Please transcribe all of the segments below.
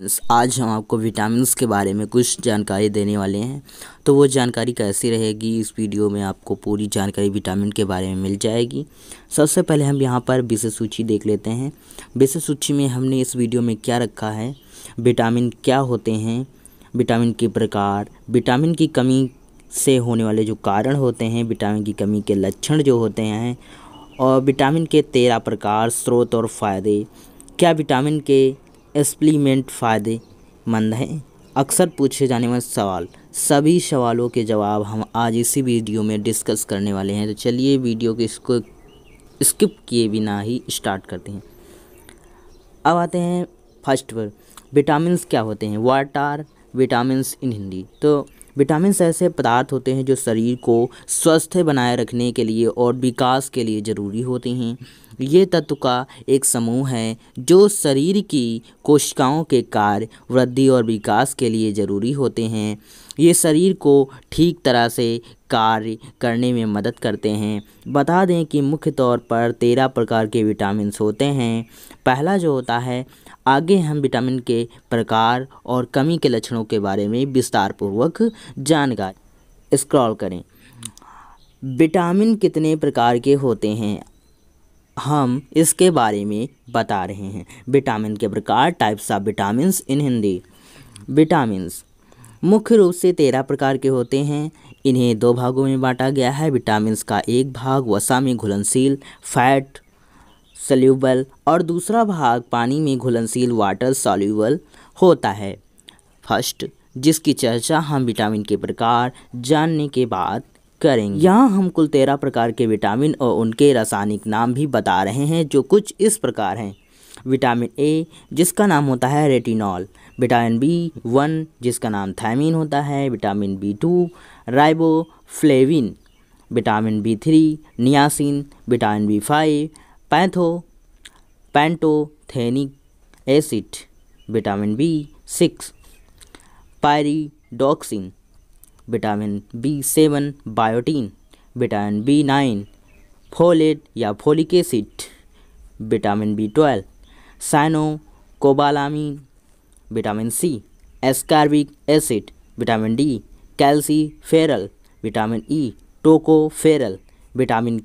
आज हम आपको विटामिन्स के बारे में कुछ जानकारी देने वाले हैं। तो वो जानकारी कैसी रहेगी, इस वीडियो में आपको पूरी जानकारी विटामिन के बारे में मिल जाएगी। सबसे पहले हम यहाँ पर विषय सूची देख लेते हैं। विषय सूची में हमने इस वीडियो में क्या रखा है, विटामिन क्या होते हैं, विटामिन के प्रकार, विटामिन की कमी से होने वाले जो कारण होते हैं, विटामिन की कमी के लक्षण जो होते हैं, और विटामिन के 13 प्रकार, स्रोत और फ़ायदे। क्या विटामिन के सप्लीमेंट फ़ायदेमंद हैं? अक्सर पूछे जाने वाले सवाल, सभी सवालों के जवाब हम आज इसी वीडियो में डिस्कस करने वाले हैं। तो चलिए वीडियो को इसको स्किप किए बिना ही स्टार्ट करते हैं। अब आते हैं फर्स्ट पर, विटामिन्स क्या होते हैं। व्हाट आर विटामिन्स इन हिंदी। तो विटामिन्स ऐसे पदार्थ होते हैं जो शरीर को स्वस्थ बनाए रखने के लिए और विकास के लिए ज़रूरी होते हैं। ये तत्व का एक समूह है जो शरीर की कोशिकाओं के कार्य, वृद्धि और विकास के लिए ज़रूरी होते हैं। ये शरीर को ठीक तरह से कार्य करने में मदद करते हैं। बता दें कि मुख्य तौर पर 13 प्रकार के विटामिन्स होते हैं। पहला जो होता है, आगे हम विटामिन के प्रकार और कमी के लक्षणों के बारे में विस्तार पूर्वक जानकारी स्क्रॉल करें। विटामिन कितने प्रकार के होते हैं, हम इसके बारे में बता रहे हैं। विटामिन के प्रकार, types of vitamins in Hindi. Vitamins मुख्य रूप से 13 प्रकार के होते हैं। इन्हें 2 भागों में बांटा गया है। विटामिन्स का एक भाग वसा में घुलनशील, फैट सॉल्यूबल, और दूसरा भाग पानी में घुलनशील, वाटर सॉल्यूबल होता है। फर्स्ट, जिसकी चर्चा हम विटामिन के प्रकार जानने के बाद करेंगे। यहाँ हम कुल 13 प्रकार के विटामिन और उनके रासायनिक नाम भी बता रहे हैं, जो कुछ इस प्रकार हैं। विटामिन ए, जिसका नाम होता है रेटिनॉल। विटामिन B1, जिसका नाम थायमीन होता है। Vitamin B2 riboflavin. Vitamin B3 niacin. Vitamin B5 pantothenic acid. Vitamin B6 pyridoxine. Vitamin B7 biotin. Vitamin B9 folate या folic acid. Vitamin B12 cyanocobalamin. Vitamin C ascorbic acid. Vitamin D calciferol. Vitamin E tocopherol. Vitamin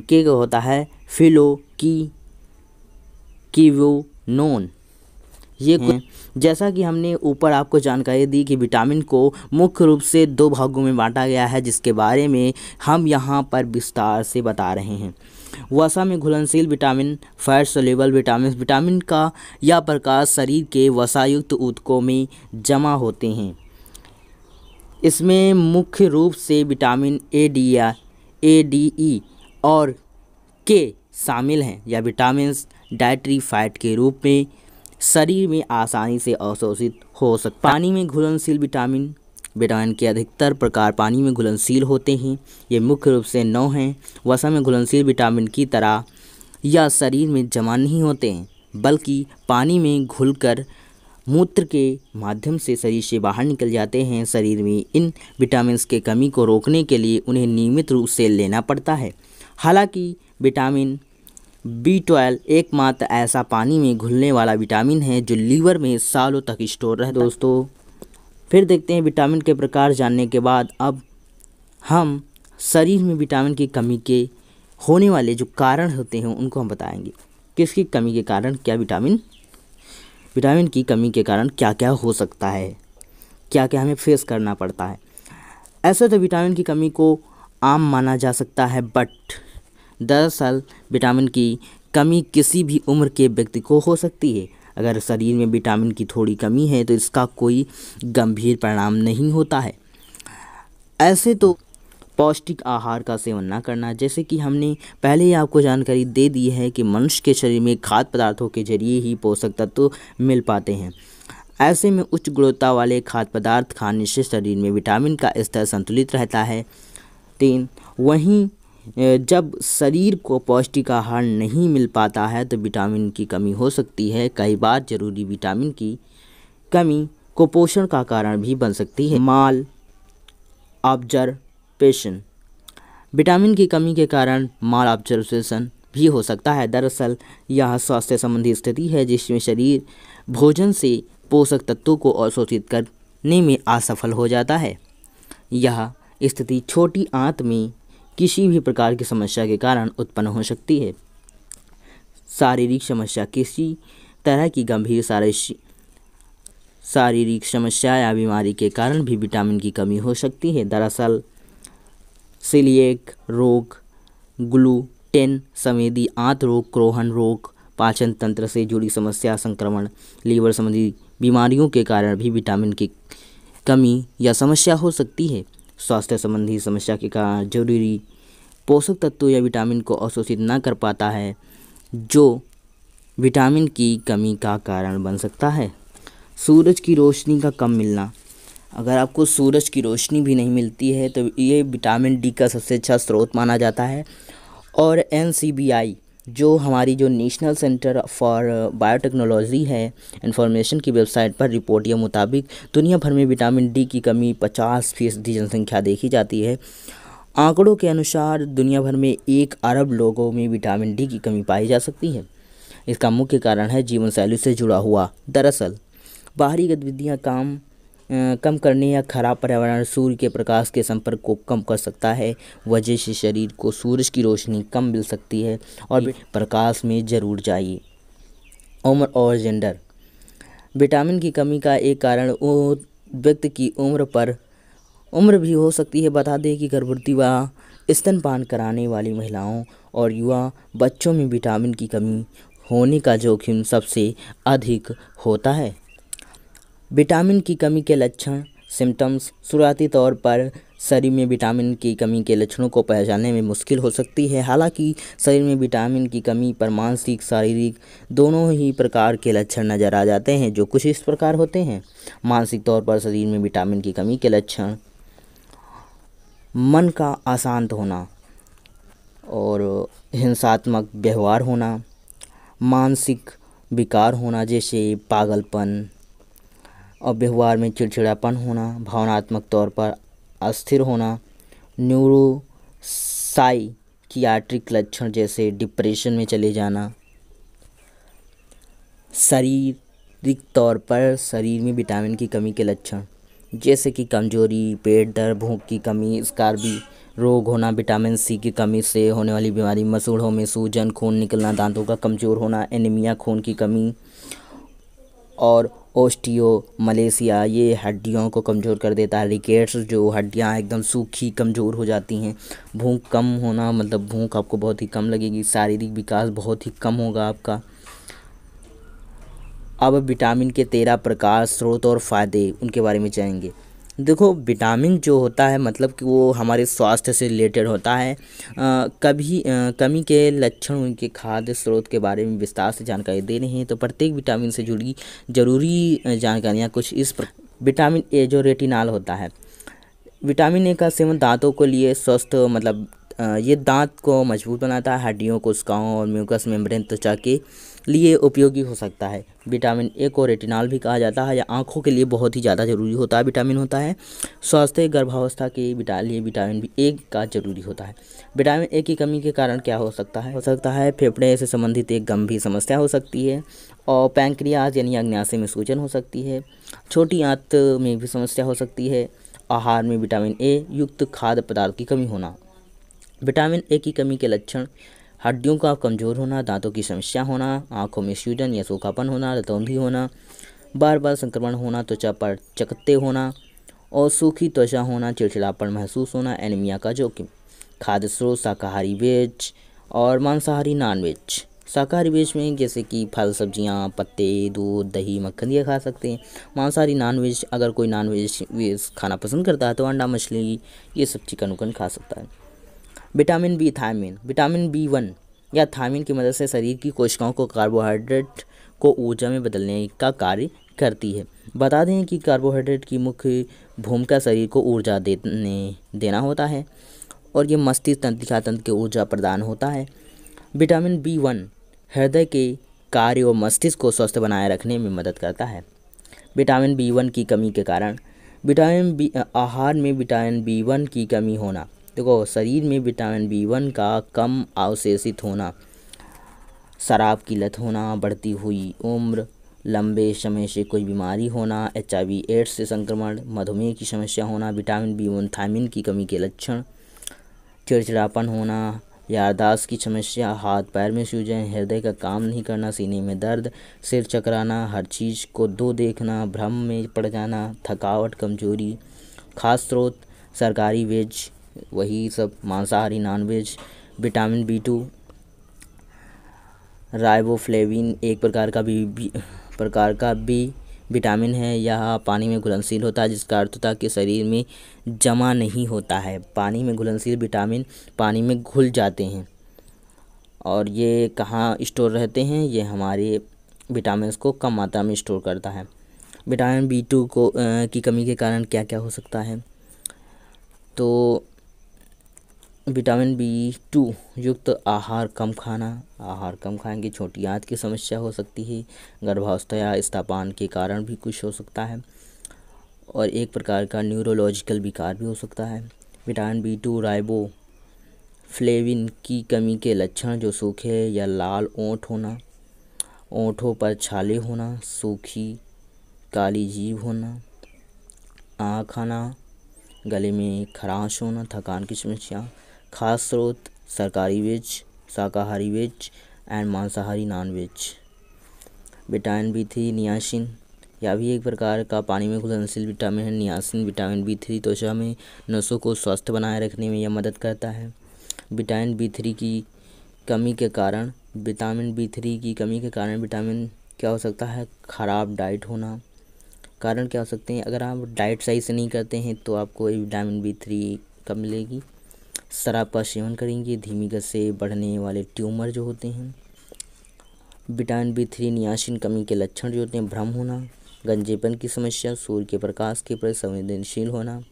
K का होता है phylloquinone. ये जैसा कि हमने ऊपर आपको जानकारी दी कि विटामिन को मुख्य रूप से 2 भागों में बांटा गया है, जिसके बारे में हम यहाँ पर विस्तार से बता रहे हैं। वसा में घुलनशील vitamin, fat soluble vitamin. Vitamin का यह प्रकार शरीर के वसायुक्त ऊतकों में जमा होते हैं। इसमें मुख्य रूप से विटामिन A, D, E और K शामिल हैं। यह विटामिन डाइटरी फैट के रूप में शरीर में आसानी से अवशोषित हो सकता है। पानी में घुलनशील विटामिन के अधिकतर प्रकार पानी में घुलनशील होते हैं। ये मुख्य रूप से 9 हैं। वसा में घुलनशील विटामिन की तरह यह शरीर में जमा नहीं होते हैं, बल्कि पानी में घुलकर मूत्र के माध्यम से शरीर से बाहर निकल जाते हैं। शरीर में इन विटामिन्स के कमी को रोकने के लिए उन्हें नियमित रूप से लेना पड़ता है। हालांकि विटामिन B12 एकमात्र ऐसा पानी में घुलने वाला विटामिन है जो लीवर में सालों तक स्टोर रहता है। दोस्तों, फिर देखते हैं विटामिन के प्रकार जानने के बाद अब हम शरीर में विटामिन की कमी के होने वाले जो कारण होते हैं उनको हम बताएंगे। किसकी कमी के कारण क्या विटामिन की कमी के कारण क्या क्या हो सकता है, क्या क्या हमें फेस करना पड़ता है। ऐसे तो विटामिन की कमी को आम माना जा सकता है, बट दरअसल विटामिन की कमी किसी भी उम्र के व्यक्ति को हो सकती है। अगर शरीर में विटामिन की थोड़ी कमी है तो इसका कोई गंभीर परिणाम नहीं होता है। ऐसे तो पौष्टिक आहार का सेवन ना करना, जैसे कि हमने पहले ही आपको जानकारी दे दी है कि मनुष्य के शरीर में खाद्य पदार्थों के जरिए ही पोषक तत्व मिल पाते हैं। ऐसे में उच्च गुणवत्ता वाले खाद्य पदार्थ खाने से शरीर में विटामिन का स्तर संतुलित रहता है। 3, वहीं जब शरीर को पौष्टिक आहार नहीं मिल पाता है तो विटामिन की कमी हो सकती है। कई बार जरूरी विटामिन की कमी कुपोषण का कारण भी बन सकती है। माल ऑब्जर्वेशन, विटामिन की कमी के कारण माल ऑब्जर्वेशन भी हो सकता है। दरअसल यह स्वास्थ्य संबंधी स्थिति है जिसमें शरीर भोजन से पोषक तत्वों को अवशोषित करने में असफल हो जाता है। यह स्थिति छोटी आंत में किसी भी प्रकार की समस्या के कारण उत्पन्न हो सकती है। शारीरिक समस्या किसी तरह की गंभीर शारीरिक समस्या या बीमारी के कारण भी विटामिन की कमी हो सकती है। दरअसल सीलिएक रोग, ग्लूटेन संवेदी आंत रोग, क्रोहन रोग, पाचन तंत्र से जुड़ी समस्या, संक्रमण, लीवर संबंधी बीमारियों के कारण भी विटामिन की कमी या समस्या हो सकती है। स्वास्थ्य संबंधी समस्या के कारण जरूरी पोषक तत्व या विटामिन को अवशोषित न कर पाता है, जो विटामिन की कमी का कारण बन सकता है। सूरज की रोशनी का कम मिलना। अगर आपको सूरज की रोशनी भी नहीं मिलती है तो ये विटामिन डी का सबसे अच्छा स्रोत माना जाता है। और NCBI जो हमारी जो नेशनल सेंटर फॉर बायोटेक्नोलॉजी है, इंफॉर्मेशन की वेबसाइट पर रिपोर्ट के मुताबिक दुनिया भर में विटामिन डी की कमी 50% जनसंख्या देखी जाती है। आंकड़ों के अनुसार दुनिया भर में 1 अरब लोगों में विटामिन डी की कमी पाई जा सकती है। इसका मुख्य कारण है जीवन शैली से जुड़ा हुआ। दरअसल बाहरी गतिविधियाँ कम करने या खराब पर्यावरण सूर्य के प्रकाश के संपर्क को कम कर सकता है, वजह से शरीर को सूरज की रोशनी कम मिल सकती है और प्रकाश में जरूर चाहिए। उम्र और जेंडर। विटामिन की कमी का एक कारण व्यक्ति की उम्र भी हो सकती है। बता दें कि गर्भवती व स्तनपान कराने वाली महिलाओं और युवा बच्चों में विटामिन की कमी होने का जोखिम सबसे अधिक होता है। विटामिन की कमी के लक्षण, सिम्टम्स। शुरुआती तौर पर शरीर में विटामिन की कमी के लक्षणों को पहचानने में मुश्किल हो सकती है। हालांकि शरीर में विटामिन की कमी पर मानसिक, शारीरिक दोनों ही प्रकार के लक्षण नज़र आ जाते हैं, जो कुछ इस प्रकार होते हैं। मानसिक तौर पर शरीर में विटामिन की कमी के लक्षण: मन का अशांत होना और हिंसात्मक व्यवहार होना, मानसिक विकार होना जैसे पागलपन और व्यवहार में चिड़चिड़ापन होना, भावनात्मक तौर पर अस्थिर होना, न्यूरोसाइकियाट्रिक लक्षण जैसे डिप्रेशन में चले जाना। शारीरिक तौर पर शरीर में विटामिन की कमी के लक्षण जैसे कि कमजोरी, पेट दर्द, भूख की कमी, स्कारबी रोग होना, विटामिन सी की कमी से होने वाली बीमारी, मसूड़ों में सूजन, खून निकलना, दांतों का कमजोर होना, एनीमिया, खून की कमी और ओस्टियोमलेसिया, ये हड्डियों को कमज़ोर कर देता है। रिकेट्स, जो हड्डियां एकदम सूखी कमज़ोर हो जाती हैं। भूख कम होना, मतलब भूख आपको बहुत ही कम लगेगी। शारीरिक विकास बहुत ही कम होगा आपका। अब विटामिन के 13 प्रकार, स्रोत और फ़ायदे, उनके बारे में जानेंगे। देखो, विटामिन जो होता है मतलब कि वो हमारे स्वास्थ्य से रिलेटेड होता है। कमी के लक्षण, उनके खाद्य स्रोत के बारे में विस्तार से जानकारी दे रहे हैं। तो प्रत्येक विटामिन से जुड़ी जरूरी जानकारियाँ कुछ इस विटामिन ए जो रेटिनॉल होता है। विटामिन ए का सेवन दांतों के लिए स्वस्थ, मतलब ये दांत को मजबूत बनाता है, हड्डियों, कोशिकाओं और म्यूकस मेम्ब्रेन त्वचा के लिए उपयोगी हो सकता है। विटामिन ए को रेटिनॉल भी कहा जाता है, या आँखों के लिए बहुत ही ज़्यादा जरूरी होता है विटामिन होता है। स्वास्थ्य गर्भावस्था के लिए विटामिन बी ए का जरूरी होता है। विटामिन ए की कमी के कारण क्या हो सकता है? फेफड़े से संबंधित एक गंभीर समस्या हो सकती है, और पैंक्रियाज यानी अग्न्याशय में सूजन हो सकती है। छोटी आंत में भी समस्या हो सकती है। आहार में विटामिन ए युक्त खाद्य पदार्थ की कमी होना। विटामिन ए की कमी के लक्षण: हड्डियों का कमज़ोर होना, दांतों की समस्या होना, आंखों में सूजन या सूखापन होना, रतौंधी होना, बार बार संक्रमण होना, त्वचा पर चकत्ते होना और सूखी त्वचा होना, चिड़चिड़ापन महसूस होना, एनीमिया का जोखिम। खाद्य स्रोत: शाकाहारी वेज और मांसाहारी नॉन वेज। शाकाहारी वेज में जैसे कि फल, सब्जियां, पत्ते, दूध, दही, मक्खन ये खा सकते हैं। मांसाहारी नॉन वेज, अगर कोई नॉन वेज खाना पसंद करता है तो अंडा, मछली, ये सब चिकन उकन खा सकता है। Vitamin B, thiamine. Vitamin B1 या थायमिन की मदद से शरीर की कोशिकाओं को कार्बोहाइड्रेट को ऊर्जा में बदलने का कार्य करती है। बता दें कि कार्बोहाइड्रेट की मुख्य भूमिका शरीर को ऊर्जा देना होता है, और ये मस्तिष्क तंत्रिका तंत्र को ऊर्जा प्रदान होता है। विटामिन B1 हृदय के कार्य और मस्तिष्क को स्वस्थ बनाए रखने में मदद करता है। विटामिन B1 की कमी के कारण आहार में विटामिन B1 की कमी होना। देखो, शरीर में विटामिन B1 का कम अवशोषित होना शराब की लत होना, बढ़ती हुई उम्र, लंबे समय से कोई बीमारी होना, HIV एड्स से संक्रमण, मधुमेह की समस्या होना, विटामिन B1 थायमिन की कमी के लक्षण, चिड़चिड़ापन होना, याददाश्त की समस्या, हाथ पैर में सूजन, हृदय का काम नहीं करना, सीने में दर्द, सिर चकराना, हर चीज़ को दो देखना, भ्रम में पड़ जाना, थकावट, कमजोरी। खास स्रोत सरकारी वेज, वही सब मांसाहारी non veg. Vitamin B2 riboflavin एक प्रकार का बी विटामिन है। यह पानी में घुलनशील होता है, जिसका अर्थ होता है कि शरीर में जमा नहीं होता है। पानी में घुलनशील विटामिन पानी में घुल जाते हैं। और ये कहाँ स्टोर रहते हैं? ये हमारे विटामिन्स को कम मात्रा में स्टोर करता है। विटामिन B2 की कमी के कारण क्या क्या हो सकता है? तो विटामिन B2 युक्त आहार कम खाएंगे, छोटी आंत की समस्या हो सकती है, गर्भावस्था या स्तनपान के कारण भी कुछ हो सकता है, और एक प्रकार का न्यूरोलॉजिकल विकार भी हो सकता है। विटामिन B2 राइबोफ्लेविन की कमी के लक्षण जो सूखे या लाल ओंठ होना, ओंठों पर छाले होना, सूखी काली जीभ होना, आँख आना, गले में खराश होना, थकान की समस्या। खास स्रोत सरकारी वेज, शाकाहारी वेज एंड मांसाहारी non veg. Vitamin B3 niacin, यह भी एक प्रकार का पानी में घुलनशील विटामिन है। नियासिन विटामिन B3 त्वचा में नसों को स्वस्थ बनाए रखने में यह मदद करता है। विटामिन B3 की कमी के कारण विटामिन क्या हो सकता है? खराब डाइट होना। कारण क्या हो सकते हैं? अगर आप डाइट सही से नहीं करते हैं तो आपको विटामिन B3 कम मिलेगी। शराब का सेवन करेंगे, धीमी गति से बढ़ने वाले ट्यूमर जो होते हैं। विटामिन B3 नियासिन कमी के लक्षण जो होते हैं, भ्रम होना, गंजेपन की समस्या, सूर्य के प्रकाश के प्रति संवेदनशील होना,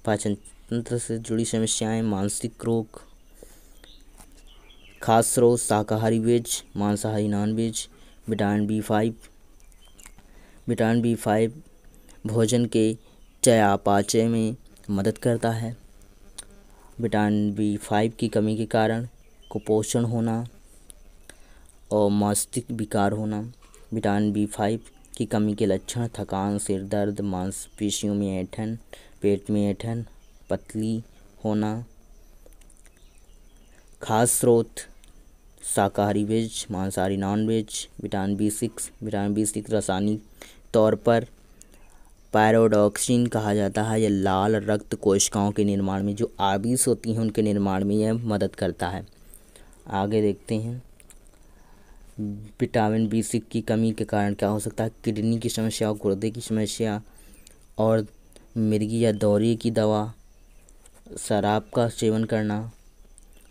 पाचन तंत्र से जुड़ी समस्याएं, मानसिक रोग। खास स्रोत शाकाहारी वेज, मांसाहारी नॉन वेज। विटामिन B5 भोजन के चयापचय में मदद करता है। विटामिन B5 की कमी के कारण कुपोषण होना और मस्तिष्क विकार होना। विटामिन B5 की कमी के लक्षण थकान, सिर दर्द, मांसपेशियों में ऐंठन, पेट में ऐंठन, पतली होना। खास स्रोत शाकाहारी वेज, मांसाहारी नॉन वेज। विटामिन B6 रासायनिक तौर पर पायरोडॉक्सिन कहा जाता है। यह लाल रक्त कोशिकाओं के निर्माण में, जो आबिस होती हैं उनके निर्माण में यह मदद करता है। आगे देखते हैं विटामिन B6 की कमी के कारण क्या हो सकता है? किडनी की समस्या, गुर्दे की समस्या और मिर्गी या दौरे की दवा, शराब का सेवन करना,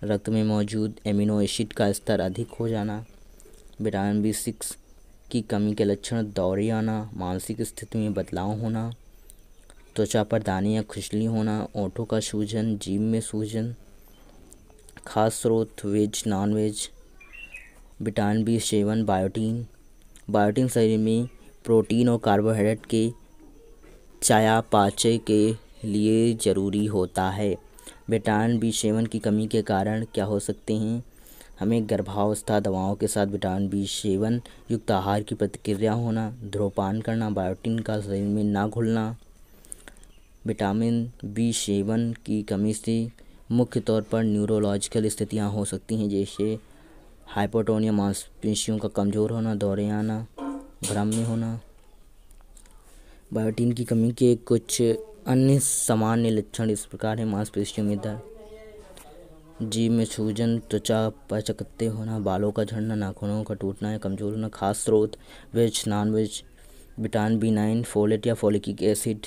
रक्त में मौजूद एमिनो एसिड का स्तर अधिक हो जाना। विटामिन B6 की कमी के लक्षण दौरे आना, मानसिक स्थिति में बदलाव होना, त्वचा पर दाने या खुजली होना, ओंठों का सूजन, जीभ में सूजन। खास स्रोत veg non veg. Vitamin B7 biotin शरीर में प्रोटीन और कार्बोहाइड्रेट के चयापचय के लिए ज़रूरी होता है। विटामिन B7 की कमी के कारण क्या हो सकते हैं? हमें गर्भावस्था, दवाओं के साथ विटामिन B7 युक्त आहार की प्रतिक्रिया होना, धूम्रपान करना, बायोटीन का शरीर में ना घुलना। विटामिन B7 की कमी से मुख्य तौर पर न्यूरोलॉजिकल स्थितियां हो सकती हैं, जैसे हाइपोटोनिया, मांसपेशियों का कमज़ोर होना, दौरे आना, भ्रम में होना। बायोटीन की कमी के कुछ अन्य सामान्य लक्षण इस प्रकार हैं: मांसपेशियों में दर्द, जीभ में सूजन, त्वचा पर चकत्ते होना, बालों का झड़ना, नाखूनों का टूटना या कमजोर होना। खास स्रोत veg non veg. Vitamin B9 folate या फोलिक एसिड,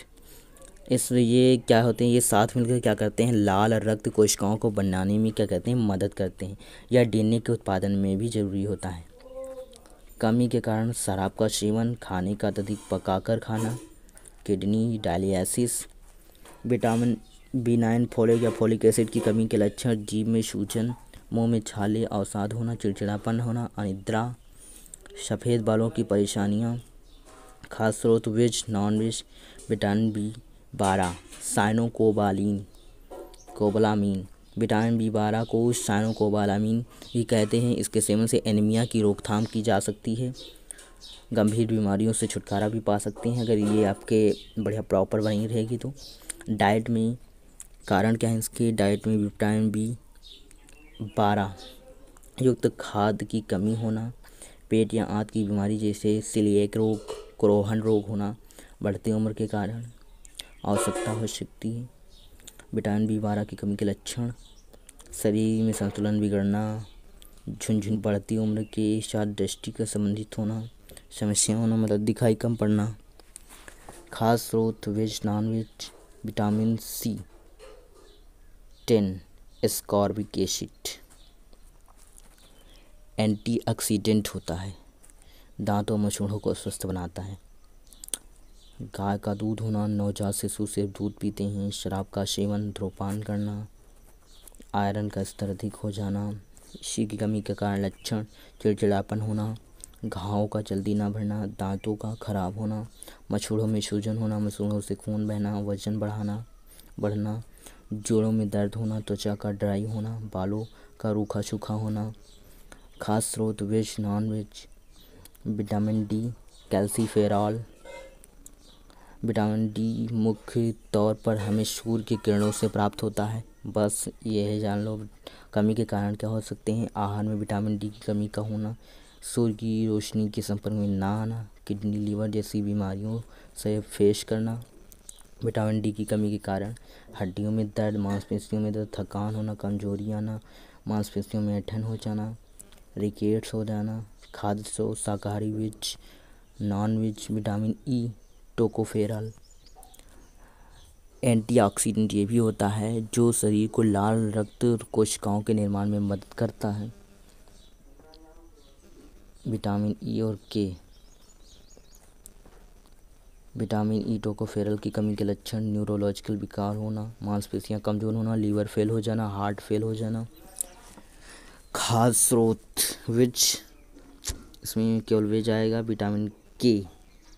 ये क्या होते हैं? ये साथ मिलकर क्या करते हैं? लाल रक्त कोशिकाओं को बनाने में क्या करते हैं? मदद करते हैं। या DNA के उत्पादन में भी जरूरी होता है। कमी के कारण शराब का सेवन, खाने का अत्यधिक पकाकर खाना, kidney dialysis. Vitamin B9 folate या फोलिक एसिड की कमी के लक्षण: जीभ में सूजन, मुंह में छाले, अवसाद होना, चिड़चिड़ापन होना, अनिद्रा, सफ़ेद बालों की परेशानियां। खास स्रोत veg non veg. Vitamin B12 cyanocobalamin vitamin B12 को साइनोकोबालामीन भी कहते हैं। इसके सेवन से एनीमिया की रोकथाम की जा सकती है। गंभीर बीमारियों से छुटकारा भी पा सकते हैं अगर ये आपके बढ़िया प्रॉपर बनी रहेगी तो। डाइट में कारण क्या है इसके, डाइट में विटामिन B12 युक्त खाद्य की कमी होना, पेट या आंत की बीमारी जैसे सीलिएक रोग, क्रोहन रोग होना, बढ़ती उम्र के कारण आवश्यकता हो सकती है। विटामिन B12 की कमी के लक्षण, शरीर में संतुलन बिगड़ना, झुनझुन, बढ़ती उम्र के साथ दृष्टि का संबंधित होना, समस्या होना मतलब दिखाई कम पड़ना। खास स्रोत veg non veg, vitamin C10 ascorbic acid antioxidant होता है, दांतों और मसूड़ों को स्वस्थ बनाता है। गाय का दूध होना, नवजात शिशु से दूध पीते हैं, शराब का सेवन, धूम्रपान करना, आयरन का स्तर अधिक हो जाना, इसी की कमी के कारण लक्षण चिड़चिड़ापन होना, घावों का जल्दी ना भरना, दांतों का खराब होना, मसूड़ों में सूजन होना, मसूड़ों से खून बहना, वजन बढ़ना, जोड़ों में दर्द होना, त्वचा का ड्राई होना, बालों का रूखा सूखा होना। खास स्रोत veg non veg, vitamin D calciferol. Vitamin D मुख्य तौर पर हमें सूर्य की किरणों से प्राप्त होता है। बस ये है जान लो। कमी के कारण क्या हो सकते हैं, आहार में विटामिन D की कमी का होना, सूर्य की रोशनी के संपर्क में ना आना, किडनी लीवर जैसी बीमारियों से फेस करना। विटामिन D की कमी के कारण हड्डियों में दर्द, मांसपेशियों में दर्द, थकान होना, कमजोरी आना, मांसपेशियों में ऐंठन हो जाना, रिकेट्स हो जाना। खाद्य स्रोत शाकाहारी veg non veg, vitamin E tocopherol antioxidant ये भी होता है जो शरीर को लाल रक्त कोशिकाओं के निर्माण में मदद करता है। विटामिन E और K। विटामिन E टोकोफेरॉल की कमी के लक्षण, न्यूरोलॉजिकल विकार होना, मांसपेशियां कमजोर होना, लीवर फेल हो जाना, हार्ट फेल हो जाना। खास स्रोत वेज, इसमें केवल वेज आएगा। विटामिन K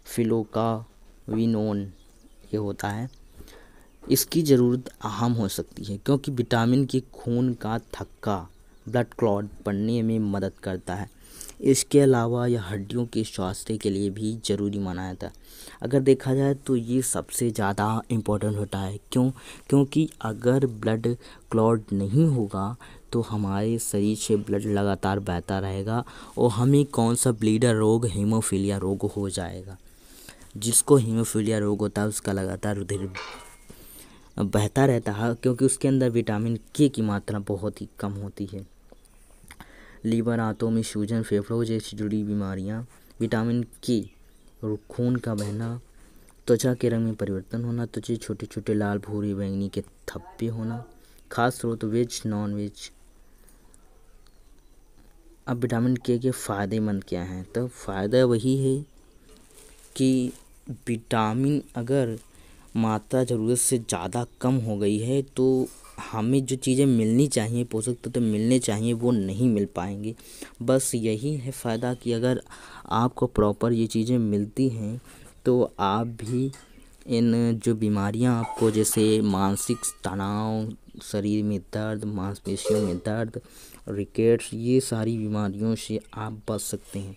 फ्लोकाविनोन ये होता है। इसकी ज़रूरत अहम हो सकती है क्योंकि विटामिन के खून का थक्का ब्लड क्लॉट बढ़ने में मदद करता है। इसके अलावा यह हड्डियों के स्वास्थ्य के लिए भी ज़रूरी माना जाता है। अगर देखा जाए तो ये सबसे ज़्यादा इम्पोर्टेंट होता है। क्योंकि अगर ब्लड क्लॉट नहीं होगा तो हमारे शरीर से ब्लड लगातार बहता रहेगा और हमें कौन सा ब्लीडर रोग, हीमोफीलिया रोग हो जाएगा। जिसको हीमोफीलिया रोग होता है उसका लगातार रुधिर बहता रहता है क्योंकि उसके अंदर विटामिन K की मात्रा बहुत ही कम होती है। लीवर, आंतों में सूजन, फेफड़ों जैसी जुड़ी बीमारियां। विटामिन K खून का बहना, त्वचा के रंग में परिवर्तन होना, त्वचा छोटे छोटे लाल, भूरे, बैंगनी के धब्बे होना। खास स्रोत वेज नॉन वेज। अब विटामिन K के फ़ायदेमंद क्या हैं, तो फ़ायदा वही है कि विटामिन अगर मात्रा ज़रूरत से ज़्यादा कम हो गई है तो हमें जो चीज़ें मिलनी चाहिए, पोषक तत्व मिलने चाहिए, वो नहीं मिल पाएंगे। बस यही है फ़ायदा कि अगर आपको प्रॉपर ये चीज़ें मिलती हैं तो आप भी इन जो बीमारियां आपको जैसे मानसिक तनाव, शरीर में दर्द, मांसपेशियों में दर्द, रिकेट्स, ये सारी बीमारियों से आप बच सकते हैं।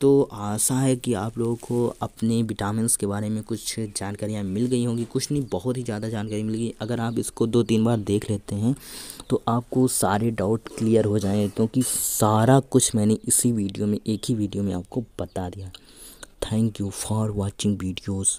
तो आशा है कि आप लोगों को अपने विटामिन्स के बारे में कुछ जानकारियाँ मिल गई होंगी। कुछ नहीं, बहुत ही ज़्यादा जानकारी मिल गई। अगर आप इसको 2-3 बार देख लेते हैं तो आपको सारे डाउट क्लियर हो जाएँ क्योंकि सारा कुछ मैंने इसी वीडियो में, एक ही वीडियो में आपको बता दिया। Thank you for watching videos.